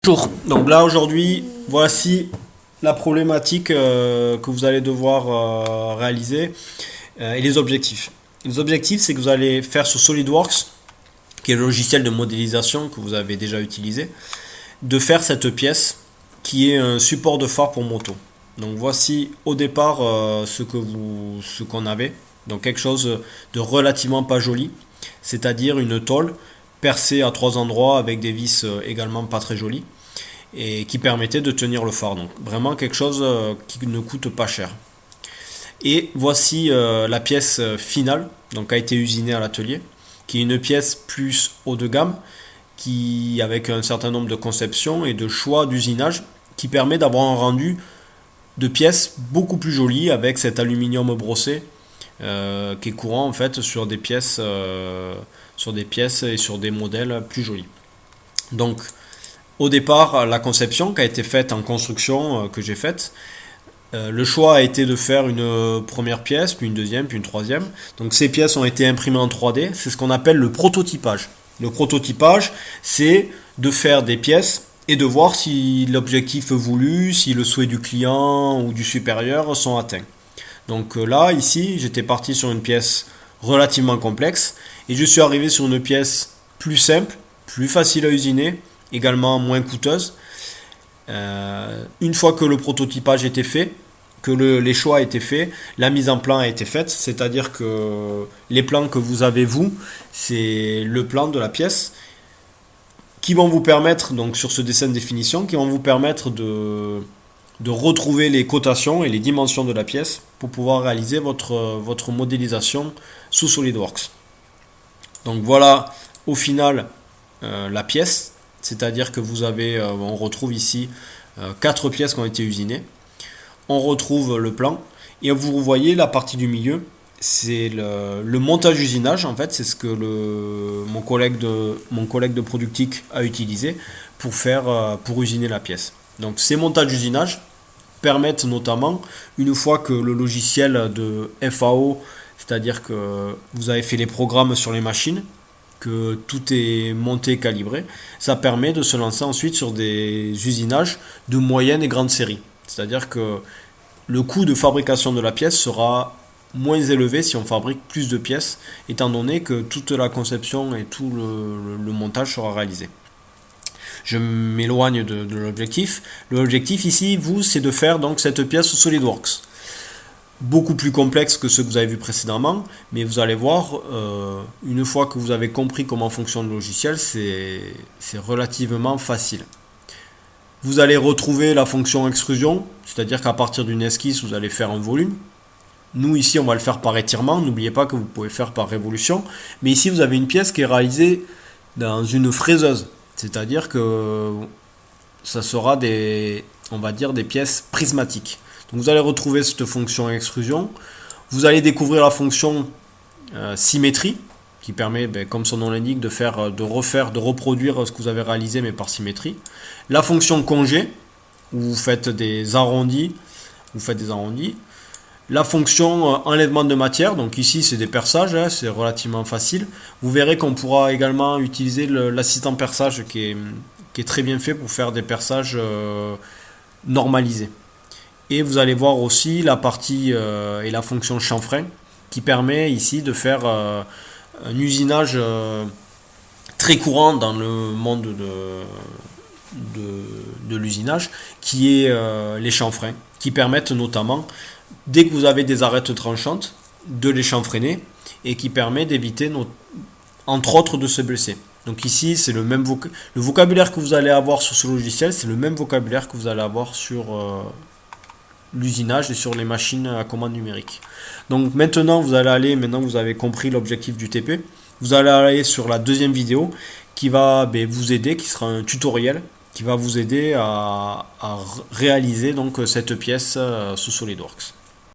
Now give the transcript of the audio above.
Bonjour, donc là aujourd'hui, voici la problématique que vous allez devoir réaliser et les objectifs. Les objectifs, c'est que vous allez faire sur SolidWorks, qui est le logiciel de modélisation que vous avez déjà utilisé, de faire cette pièce qui est un support de phare pour moto. Donc voici au départ ce qu'on avait, donc quelque chose de relativement pas joli, c'est-à-dire une tôle percée à trois endroits avec des vis également pas très jolies et qui permettait de tenir le phare. Donc vraiment quelque chose qui ne coûte pas cher. Et voici la pièce finale, donc a été usinée à l'atelier, qui est une pièce plus haut de gamme, qui avec un certain nombre de conceptions et de choix d'usinage, qui permet d'avoir un rendu de pièces beaucoup plus joli avec cet aluminium brossé qui est courant en fait sur des pièces et sur des modèles plus jolis. Donc au départ, la conception qui a été faite en construction que j'ai faite, le choix a été de faire une première pièce, puis une deuxième, puis une troisième. Donc ces pièces ont été imprimées en 3D. C'est ce qu'on appelle le prototypage. Le prototypage, c'est de faire des pièces et de voir si l'objectif voulu, si le souhait du client ou du supérieur sont atteints. Donc là, ici, j'étais parti sur une pièce relativement complexe et je suis arrivé sur une pièce plus simple, plus facile à usiner, également moins coûteuse. Une fois que le prototypage était fait, que les choix étaient faits, la mise en plan a été faite, c'est-à-dire que les plans que vous avez vous, c'est le plan de la pièce qui vont vous permettre, donc sur ce dessin de définition, qui vont vous permettre de retrouver les cotations et les dimensions de la pièce pour pouvoir réaliser votre modélisation sous SolidWorks. Donc voilà au final la pièce, c'est-à-dire que on retrouve ici 4 pièces qui ont été usinées. On retrouve le plan et vous voyez la partie du milieu, c'est le montage usinage en fait, c'est ce que mon collègue de productique a utilisé pour usiner la pièce. Donc ces montages d'usinage permettent notamment, une fois que le logiciel de FAO, c'est-à-dire que vous avez fait les programmes sur les machines, que tout est monté, calibré, ça permet de se lancer ensuite sur des usinages de moyenne et grande série. C'est-à-dire que le coût de fabrication de la pièce sera moins élevé si on fabrique plus de pièces, étant donné que toute la conception et tout le montage sera réalisé. Je m'éloigne de l'objectif. L'objectif ici, vous, c'est de faire donc cette pièce sous SolidWorks. Beaucoup plus complexe que ce que vous avez vu précédemment, mais vous allez voir, une fois que vous avez compris comment fonctionne le logiciel, c'est relativement facile. Vous allez retrouver la fonction extrusion, c'est-à-dire qu'à partir d'une esquisse, vous allez faire un volume. Nous, ici, on va le faire par étirement. N'oubliez pas que vous pouvez faire par révolution. Mais ici, vous avez une pièce qui est réalisée dans une fraiseuse. C'est-à-dire que ça sera on va dire, des pièces prismatiques. Donc vous allez retrouver cette fonction extrusion. Vous allez découvrir la fonction symétrie, qui permet, comme son nom l'indique, de reproduire ce que vous avez réalisé, mais par symétrie. La fonction congé, où vous faites des arrondis. La fonction enlèvement de matière, donc ici c'est des perçages, c'est relativement facile. Vous verrez qu'on pourra également utiliser l'assistant perçage qui est très bien fait pour faire des perçages normalisés. Et vous allez voir aussi la partie et la fonction chanfrein qui permet ici de faire un usinage très courant dans le monde de l'usinage, qui est les chanfreins, qui permettent notamment, dès que vous avez des arêtes tranchantes, de les chanfreiner et qui permet d'éviter, entre autres, de se blesser. Donc ici, c'est le vocabulaire que vous allez avoir sur ce logiciel, c'est le même vocabulaire que vous allez avoir sur l'usinage et sur les machines à commande numérique. Donc maintenant, maintenant que vous avez compris l'objectif du TP, vous allez aller sur la deuxième vidéo qui va vous aider, qui sera un tutoriel qui va vous aider à réaliser donc cette pièce sous SolidWorks.